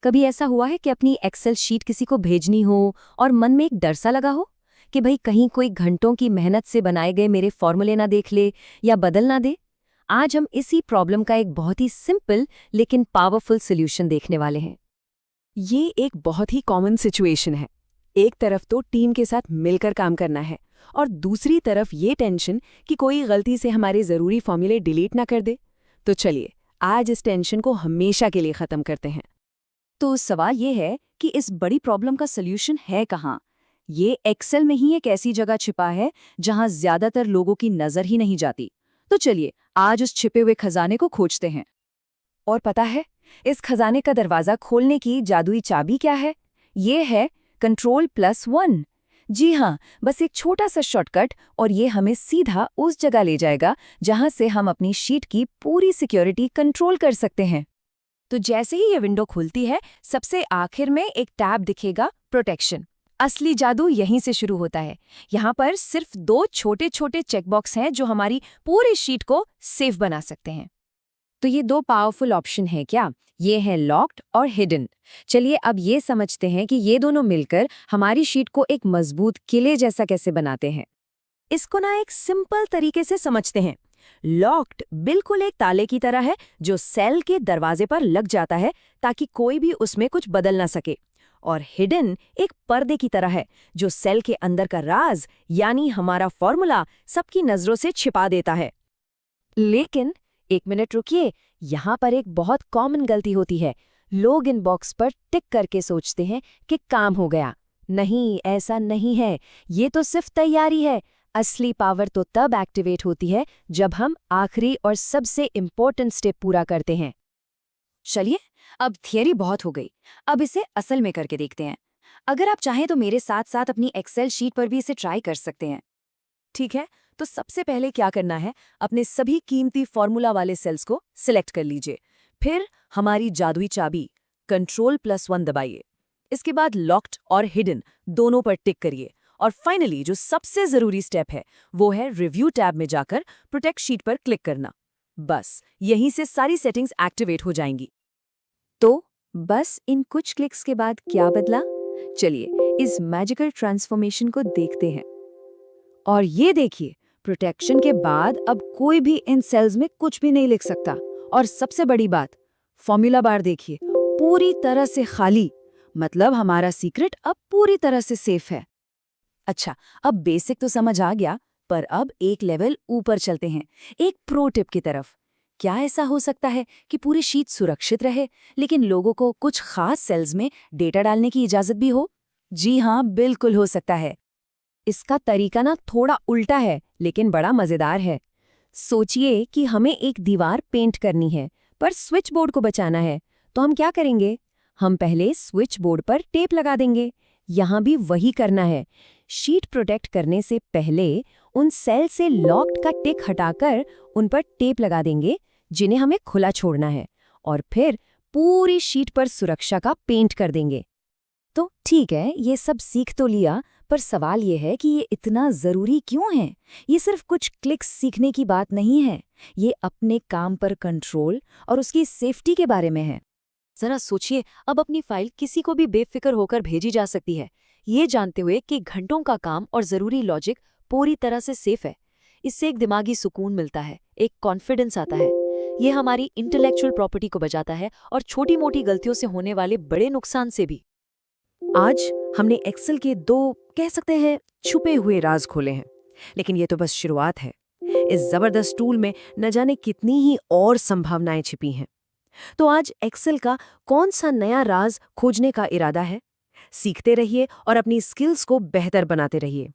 कभी ऐसा हुआ है कि अपनी एक्सेल शीट किसी को भेजनी हो और मन में एक डर सा लगा हो कि भाई कहीं कोई घंटों की मेहनत से बनाए गए मेरे फॉर्मूले ना देख ले या बदल ना दे। आज हम इसी प्रॉब्लम का एक बहुत ही सिंपल लेकिन पावरफुल सॉल्यूशन देखने वाले हैं। ये एक बहुत ही कॉमन सिचुएशन है। एक तरफ तो टीम के साथ मिलकर काम करना है और दूसरी तरफ ये टेंशन कि कोई गलती से हमारे ज़रूरी फॉर्मूले डिलीट ना कर दे। तो चलिए आज इस टेंशन को हमेशा के लिए ख़त्म करते हैं। तो सवाल ये है कि इस बड़ी प्रॉब्लम का सॉल्यूशन है कहाँ? ये एक्सेल में ही एक ऐसी जगह छिपा है जहां ज्यादातर लोगों की नजर ही नहीं जाती। तो चलिए आज उस छिपे हुए खजाने को खोजते हैं। और पता है इस खजाने का दरवाजा खोलने की जादुई चाबी क्या है? ये है Ctrl+1। जी हाँ, बस एक छोटा सा शॉर्टकट और ये हमें सीधा उस जगह ले जाएगा जहां से हम अपनी शीट की पूरी सिक्योरिटी कंट्रोल कर सकते हैं। तो जैसे ही ये विंडो खुलती है, सबसे आखिर में एक टैब दिखेगा, प्रोटेक्शन। असली जादू यहीं से शुरू होता है। यहाँ पर सिर्फ 2 छोटे-छोटे चेकबॉक्स हैं जो हमारी पूरी शीट को सेफ बना सकते हैं। तो ये 2 पावरफुल ऑप्शन हैं क्या? ये है लॉक्ड और हिडन। चलिए अब ये समझते हैं कि ये दोनों मिलकर हमारी शीट को एक मजबूत किले जैसा कैसे बनाते हैं। इसको ना एक सिंपल तरीके से समझते हैं। लॉक्ड बिल्कुल एक ताले की तरह है जो सेल के दरवाजे पर लग जाता है ताकि कोई भी उसमें कुछ बदल ना सके। और हिडन एक पर्दे की तरह है जो सेल के अंदर का राज यानी हमारा फॉर्मूला सबकी नजरों से छिपा देता है। लेकिन एक मिनट रुकिए, यहाँ पर एक बहुत कॉमन गलती होती है। लोग इन बॉक्स पर टिक करके सोचते हैं कि काम हो गया। नहीं, ऐसा नहीं है। ये तो सिर्फ तैयारी है। असली पावर तो तब एक्टिवेट होती है जब हम आखिरी और सबसे इम्पोर्टेंट स्टेप पूरा करते हैं। चलिए अब थियरी बहुत हो गई, अब इसे असल में करके देखते हैं। अगर आप चाहें तो मेरे साथ साथ अपनी एक्सेल शीट पर भी इसे ट्राई कर सकते हैं। ठीक है, तो सबसे पहले क्या करना है, अपने सभी कीमती फॉर्मूला वाले सेल्स को सिलेक्ट कर लीजिए। फिर हमारी जादुई चाबी Ctrl+1 दबाइए। इसके बाद लॉक्ड और हिडन दोनों पर टिक करिए और फाइनली जो सबसे जरूरी स्टेप है वो है रिव्यू टैब में जाकर प्रोटेक्ट शीट पर क्लिक करना। बस यहीं से सारी सेटिंग्स एक्टिवेट हो जाएंगी। तो बस इन कुछ क्लिक्स के बाद क्या बदला? चलिए इस मैजिकल ट्रांसफॉर्मेशन को देखते हैं। और ये देखिए, प्रोटेक्शन के बाद अब कोई भी इन सेल्स में कुछ भी नहीं लिख सकता। और सबसे बड़ी बात, फॉर्मूला बार देखिए, पूरी तरह से खाली। मतलब हमारा सीक्रेट अब पूरी तरह से सेफ है। अच्छा, अब बेसिक तो समझ आ गया, पर अब एक लेवल ऊपर चलते हैं, एक प्रो टिप की तरफ। क्या ऐसा हो सकता है कि पूरी शीट सुरक्षित रहे लेकिन लोगों को कुछ खास सेल्स में डेटा डालने की इजाजत भी हो? जी हाँ, बिल्कुल हो सकता है। इसका तरीका ना थोड़ा उल्टा है लेकिन बड़ा मजेदार है। सोचिए कि हमें एक दीवार पेंट करनी है पर स्विच बोर्ड को बचाना है, तो हम क्या करेंगे? हम पहले स्विच बोर्ड पर टेप लगा देंगे। यहाँ भी वही करना है। शीट प्रोटेक्ट करने से पहले उन सेल से लॉक्ड का टिक हटाकर उन पर टेप लगा देंगे जिन्हें हमें खुला छोड़ना है, और फिर पूरी शीट पर सुरक्षा का पेंट कर देंगे। तो ठीक है, ये सब सीख तो लिया, पर सवाल ये है कि ये इतना ज़रूरी क्यों है? ये सिर्फ कुछ क्लिक्स सीखने की बात नहीं है, ये अपने काम पर कंट्रोल और उसकी सेफ्टी के बारे में है। जरा सोचिए, अब अपनी फाइल किसी को भी बेफिक्र होकर भेजी जा सकती है, ये जानते हुए कि घंटों का काम और ज़रूरी लॉजिक पूरी तरह से सेफ है। इससे एक दिमागी सुकून मिलता है, एक कॉन्फिडेंस आता है। ये हमारी इंटेलेक्चुअल प्रॉपर्टी को बचाता है और छोटी-मोटी गलतियों से होने वाले बड़े नुकसान से भी। आज हमने एक्सेल के 2 कह सकते हैं छुपे हुए राज खोले हैं, लेकिन ये तो बस शुरुआत है। इस जबरदस्त टूल में न जाने कितनी ही और संभावनाएं छिपी हैं। तो आज एक्सेल का कौन सा नया राज खोजने का इरादा है? सीखते रहिए और अपनी स्किल्स को बेहतर बनाते रहिए।